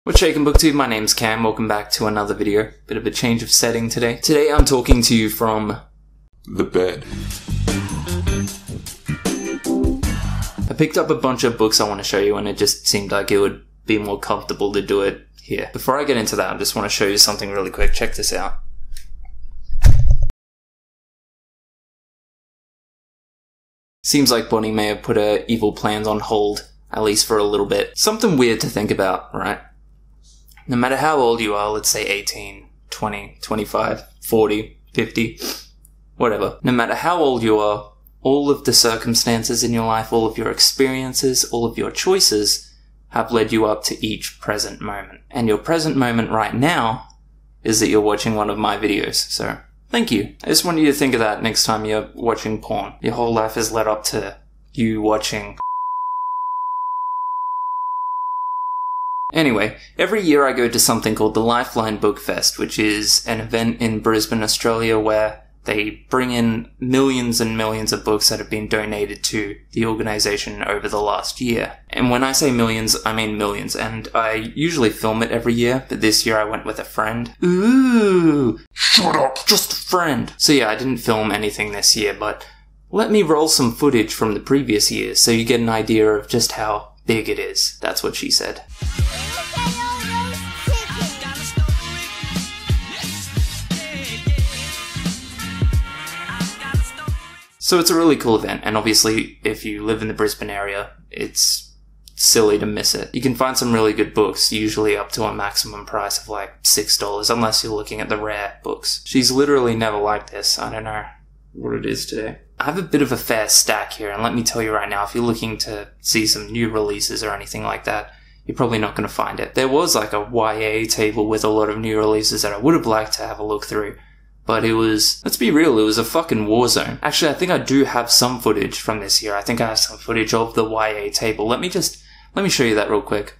What's shaking booktube? My name's Cam, welcome back to another video. Bit of a change of setting today. Today I'm talking to you from the bed. I picked up a bunch of books I want to show you and it just seemed like it would be more comfortable to do it here. Before I get into that, I just want to show you something really quick. Check this out. Seems like Bonnie may have put her evil plans on hold, at least for a little bit. Something weird to think about, right? No matter how old you are, let's say 18, 20, 25, 40, 50, whatever. No matter how old you are, all of the circumstances in your life, all of your experiences, all of your choices have led you up to each present moment. And your present moment right now is that you're watching one of my videos, so thank you. I just want you to think of that next time you're watching porn. Your whole life has led up to you watching. Anyway, every year I go to something called the Lifeline Bookfest, which is an event in Brisbane, Australia, where they bring in millions and millions of books that have been donated to the organisation over the last year. And when I say millions, I mean millions, and I usually film it every year, but this year I went with a friend. Ooh! Shut up! Just a friend! So yeah, I didn't film anything this year, but let me roll some footage from the previous years so you get an idea of just how big it is. That's what she said. So it's a really cool event, and obviously if you live in the Brisbane area, it's silly to miss it. You can find some really good books, usually up to a maximum price of like $6, unless you're looking at the rare books. She's literally never liked this. I don't know what it is today. I have a bit of a fair stack here, and let me tell you right now, if you're looking to see some new releases or anything like that, you're probably not going to find it. There was like a YA table with a lot of new releases that I would have liked to have a look through. But it was, let's be real, it was a fucking war zone. Actually, I think I do have some footage from this year. I think I have some footage of the YA table. Let me show you that real quick.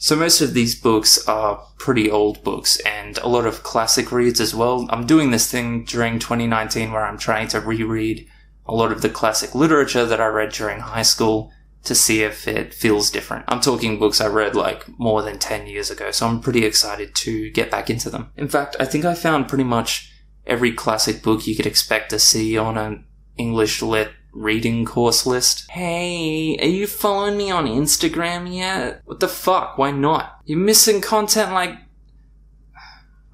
So most of these books are pretty old books and a lot of classic reads as well. I'm doing this thing during 2019 where I'm trying to reread a lot of the classic literature that I read during high school to see if it feels different. I'm talking books I read like more than 10 years ago, so I'm pretty excited to get back into them. In fact, I think I found pretty much every classic book you could expect to see on an English lit reading course list. Hey, are you following me on Instagram yet? What the fuck? Why not? You're missing content like...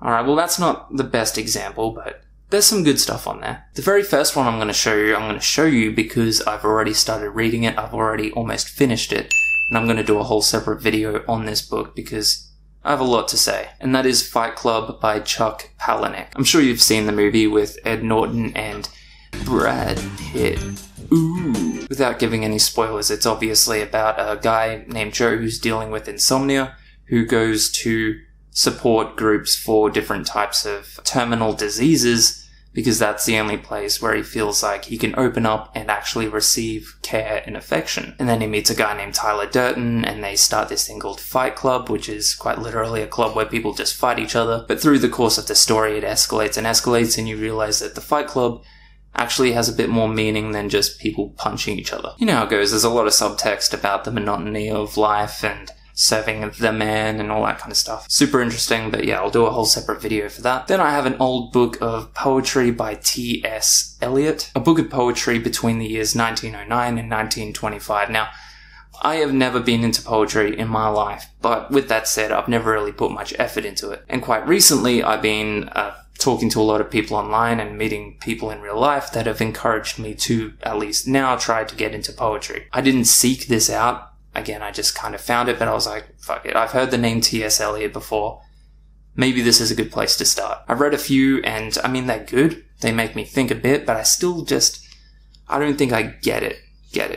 Alright, well that's not the best example, but there's some good stuff on there. The very first one I'm going to show you because I've already started reading it, I've already almost finished it, and I'm going to do a whole separate video on this book because I have a lot to say. And that is Fight Club by Chuck Palahniuk. I'm sure you've seen the movie with Ed Norton and Brad Pitt. Ooh. Without giving any spoilers, it's obviously about a guy named Joe who's dealing with insomnia, who goes to support groups for different types of terminal diseases because that's the only place where he feels like he can open up and actually receive care and affection. And then he meets a guy named Tyler Durden and they start this thing called Fight Club, which is quite literally a club where people just fight each other. But through the course of the story, it escalates and escalates and you realize that the Fight Club actually has a bit more meaning than just people punching each other. You know how it goes, there's a lot of subtext about the monotony of life and serving the man and all that kind of stuff. Super interesting, but yeah, I'll do a whole separate video for that. Then I have an old book of poetry by T.S. Eliot, a book of poetry between the years 1909 and 1925. Now, I have never been into poetry in my life, but with that said, I've never really put much effort into it. And quite recently, I've been talking to a lot of people online and meeting people in real life that have encouraged me to, at least now, try to get into poetry. I didn't seek this out. Again, I just kind of found it, but I was like, fuck it. I've heard the name T.S. Eliot before. Maybe this is a good place to start. I've read a few, and I mean, they're good. They make me think a bit, but I still just, I don't think I get it,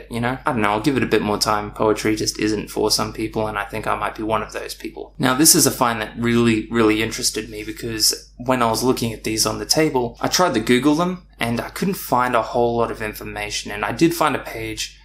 you know? I don't know, I'll give it a bit more time. Poetry just isn't for some people, and I think I might be one of those people. Now, this is a find that really, really interested me because when I was looking at these on the table, I tried to Google them, and I couldn't find a whole lot of information, and I did find a page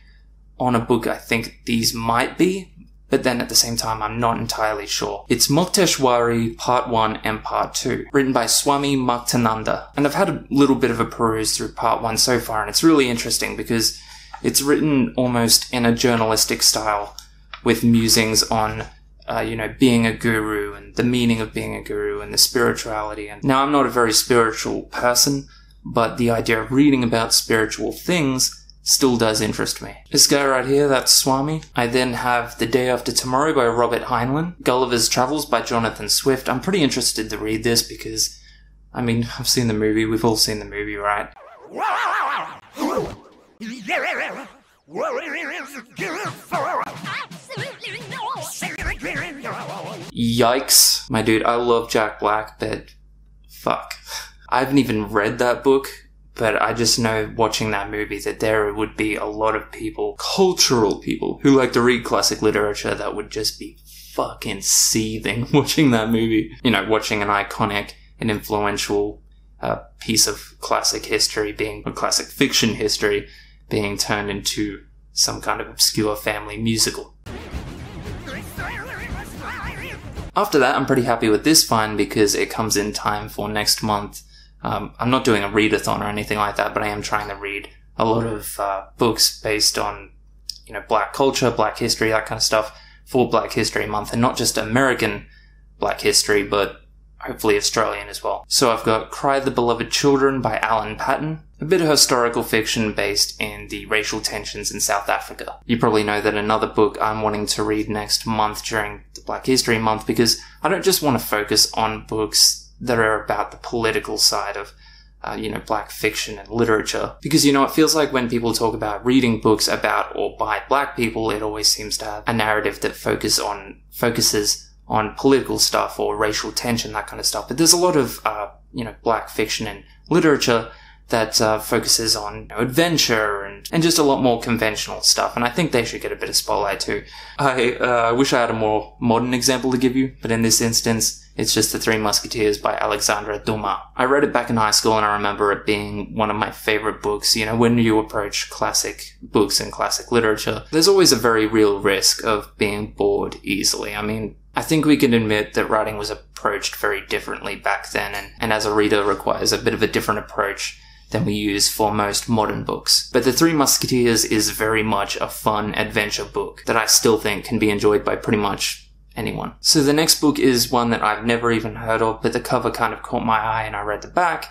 on a book I think these might be, but then at the same time I'm not entirely sure. It's Mukteshwari Part 1 and Part 2, written by Swami Muktananda. And I've had a little bit of a peruse through Part 1 so far, and it's really interesting because It's written almost in a journalistic style, with musings on, being a guru and the meaning of being a guru and the spirituality. And now, I'm not a very spiritual person, but the idea of reading about spiritual things still does interest me. This guy right here, that's Swami. I then have The Day After Tomorrow by Robert Heinlein, Gulliver's Travels by Jonathan Swift. I'm pretty interested to read this because, I've seen the movie. We've all seen the movie, right? Yikes. My dude, I love Jack Black, but fuck. I haven't even read that book, but I just know watching that movie that there would be a lot of people, cultural people, who like to read classic literature that would just be fucking seething watching that movie. Watching an iconic and influential piece of classic history classic fiction history being turned into some kind of obscure family musical. After that, I'm pretty happy with this find because it comes in time for next month. I'm not doing a readathon or anything like that, but I am trying to read a lot of books based on, Black culture, Black history, that kind of stuff for Black History Month, and not just American Black history, but hopefully Australian as well. So I've got Cry the Beloved Children by Alan Paton, a bit of historical fiction based in the racial tensions in South Africa. You probably know that another book I'm wanting to read next month during the Black History Month, because I don't just want to focus on books that are about the political side of, Black fiction and literature. Because, it feels like when people talk about reading books about or by Black people, it always seems to have a narrative that focuses on political stuff or racial tension, that kind of stuff. But there's a lot of, Black fiction and literature that focuses on adventure and just a lot more conventional stuff. And I think they should get a bit of spotlight too. I wish I had a more modern example to give you, but in this instance, it's just The Three Musketeers by Alexandre Dumas. I read it back in high school and I remember it being one of my favorite books. When you approach classic books and classic literature, there's always a very real risk of being bored easily. I think we can admit that writing was approached very differently back then, and as a reader requires a bit of a different approach than we use for most modern books. But The Three Musketeers is very much a fun adventure book that I still think can be enjoyed by pretty much anyone. So the next book is one that I've never even heard of, but the cover kind of caught my eye and I read the back,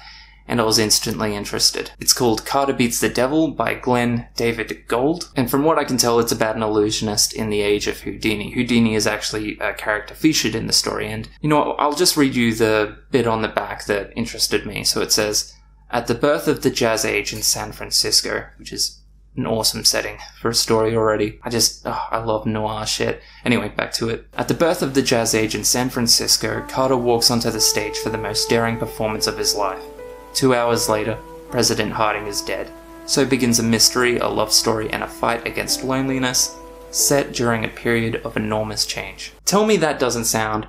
and I was instantly interested. It's called Carter Beats the Devil by Glenn David Gould, and from what I can tell, it's about an illusionist in the age of Houdini. Houdini is actually a character featured in the story, and I'll just read you the bit on the back that interested me. So it says, "At the birth of the Jazz Age in San Francisco," which is an awesome setting for a story already. I love noir shit. Anyway, back to it. "At the birth of the Jazz Age in San Francisco, Carter walks onto the stage for the most daring performance of his life. 2 hours later, President Harding is dead. So begins a mystery, a love story, and a fight against loneliness, set during a period of enormous change." Tell me that doesn't sound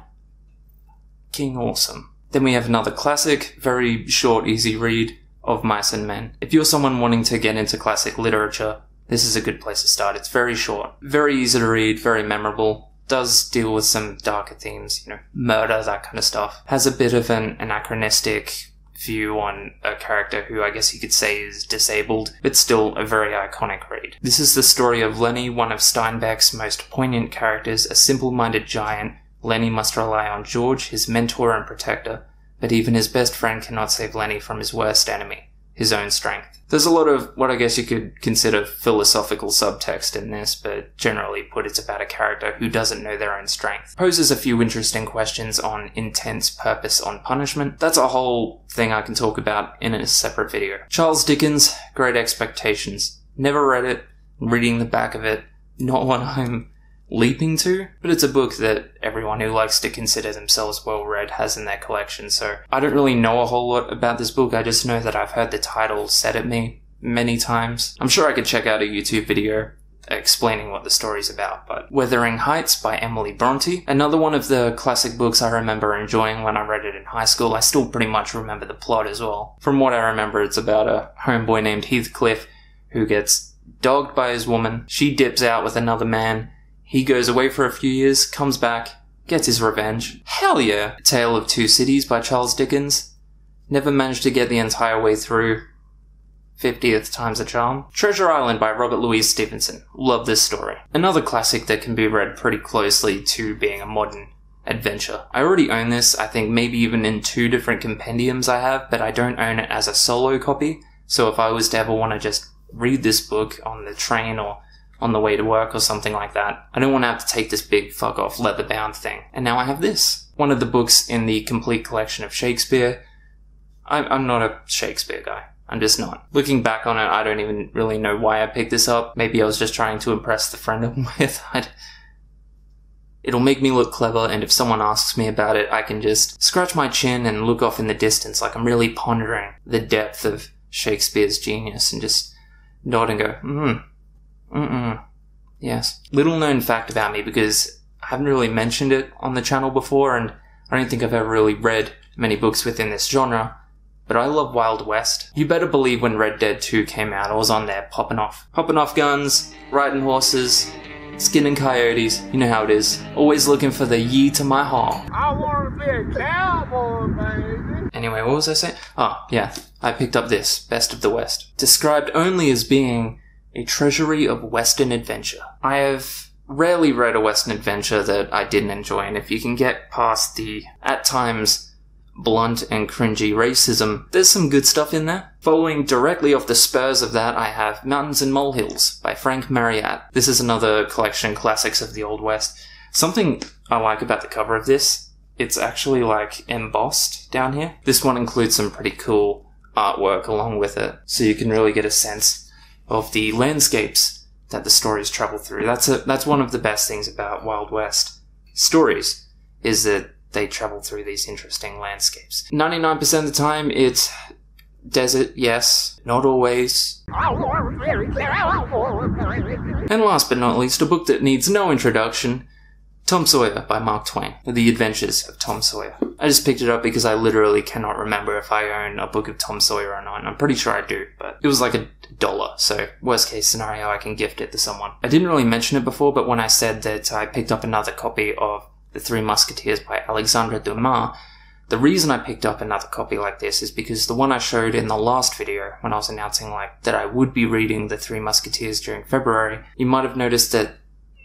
fucking awesome. Then we have another classic, very short, easy read, of Mice and Men. If you're someone wanting to get into classic literature, this is a good place to start. It's very short, very easy to read, very memorable, does deal with some darker themes, murder, that kind of stuff. Has a bit of an anachronistic view on a character who I guess you could say is disabled, but still a very iconic read. This is the story of Lenny, one of Steinbeck's most poignant characters. A simple-minded giant, Lenny must rely on George, his mentor and protector, but even his best friend cannot save Lenny from his worst enemy, his own strength. There's a lot of what I guess you could consider philosophical subtext in this, but generally put, it's about a character who doesn't know their own strength. Poses a few interesting questions on intense purpose on punishment. That's a whole thing I can talk about in a separate video. Charles Dickens, Great Expectations. Never read it, reading the back of it, not one I'm leaping to, but it's a book that everyone who likes to consider themselves well-read has in their collection, so I don't really know a whole lot about this book. I just know that I've heard the title said at me many times. I'm sure I could check out a YouTube video explaining what the story's about, but Wuthering Heights by Emily Bronte, another one of the classic books I remember enjoying when I read it in high school. I still pretty much remember the plot as well. From what I remember, it's about a homeboy named Heathcliff who gets dogged by his woman. She dips out with another man. He goes away for a few years, comes back, gets his revenge. Hell yeah! A Tale of Two Cities by Charles Dickens. Never managed to get the entire way through. 50th time's a charm. Treasure Island by Robert Louis Stevenson. Love this story. Another classic that can be read pretty closely to being a modern adventure. I already own this, I think maybe even in 2 different compendiums I have, but I don't own it as a solo copy. So if I was to ever want to just read this book on the train or on the way to work or something like that, I don't want to have to take this big fuck off leather bound thing. And now I have this. One of the books in the complete collection of Shakespeare. I'm not a Shakespeare guy. I'm just not. Looking back on it, I don't even really know why I picked this up. Maybe I was just trying to impress the friend I'm with. It'll make me look clever, and if someone asks me about it, I can just scratch my chin and look off in the distance like I'm really pondering the depth of Shakespeare's genius and just nod and go, yes. Little known fact about me, because I haven't really mentioned it on the channel before, and I don't think I've ever really read many books within this genre, but I love Wild West. You better believe when Red Dead 2 came out, I was on there popping off guns, riding horses, skinning coyotes, you know how it is. Always looking for the ye to my haul. I want to be a cowboy, baby. Anyway, what was I saying? Oh, yeah, I picked up this, Best of the West. Described only as being a treasury of Western adventure. I have rarely read a Western adventure that I didn't enjoy, and if you can get past the, at times, blunt and cringy racism, there's some good stuff in there. Following directly off the spurs of that, I have Mountains and Molehills by Frank Marryat. This is another collection classics of the Old West. Something I like about the cover of this, it's actually like embossed down here. This one includes some pretty cool artwork along with it, so you can really get a sense of the landscapes that the stories travel through. That's one of the best things about Wild West stories, is that they travel through these interesting landscapes. 99% of the time, it's desert, yes, not always. And last but not least, a book that needs no introduction, Tom Sawyer by Mark Twain, The Adventures of Tom Sawyer. I just picked it up because I literally cannot remember if I own a book of Tom Sawyer or not. I'm pretty sure I do, but it was like $1, so worst case scenario, I can gift it to someone. I didn't really mention it before, but when I said that I picked up another copy of The Three Musketeers by Alexandre Dumas, the reason I picked up another copy like this is because the one I showed in the last video, when I was announcing that I would be reading The Three Musketeers during February, you might have noticed that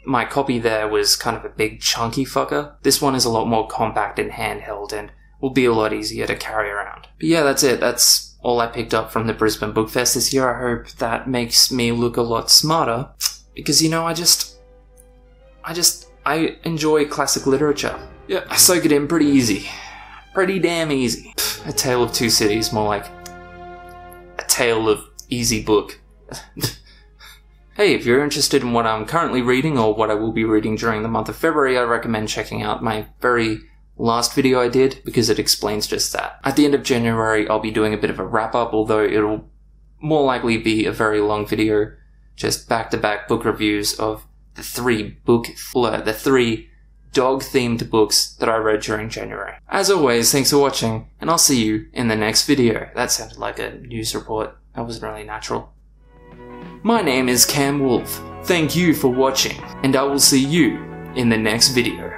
my copy there was kind of a big chunky fucker. This one is a lot more compact and handheld and will be a lot easier to carry around. But yeah, that's it. That's all I picked up from the Brisbane Bookfest this year. I hope that makes me look a lot smarter, because, you know, I enjoy classic literature. Yeah, I soak it in pretty easy. Pretty damn easy. A Tale of Two Cities, more like a tale of easy book. Hey, if you're interested in what I'm currently reading or what I will be reading during the month of February, I recommend checking out my very last video I did, because it explains just that. At the end of January, I'll be doing a bit of a wrap-up, although it'll more likely be a very long video, just back-to-back book reviews of the 3 dog-themed books that I read during January. As always, thanks for watching, and I'll see you in the next video. That sounded like a news report. That wasn't really natural. My name is Cam Wolf. Thank you for watching, and I will see you in the next video.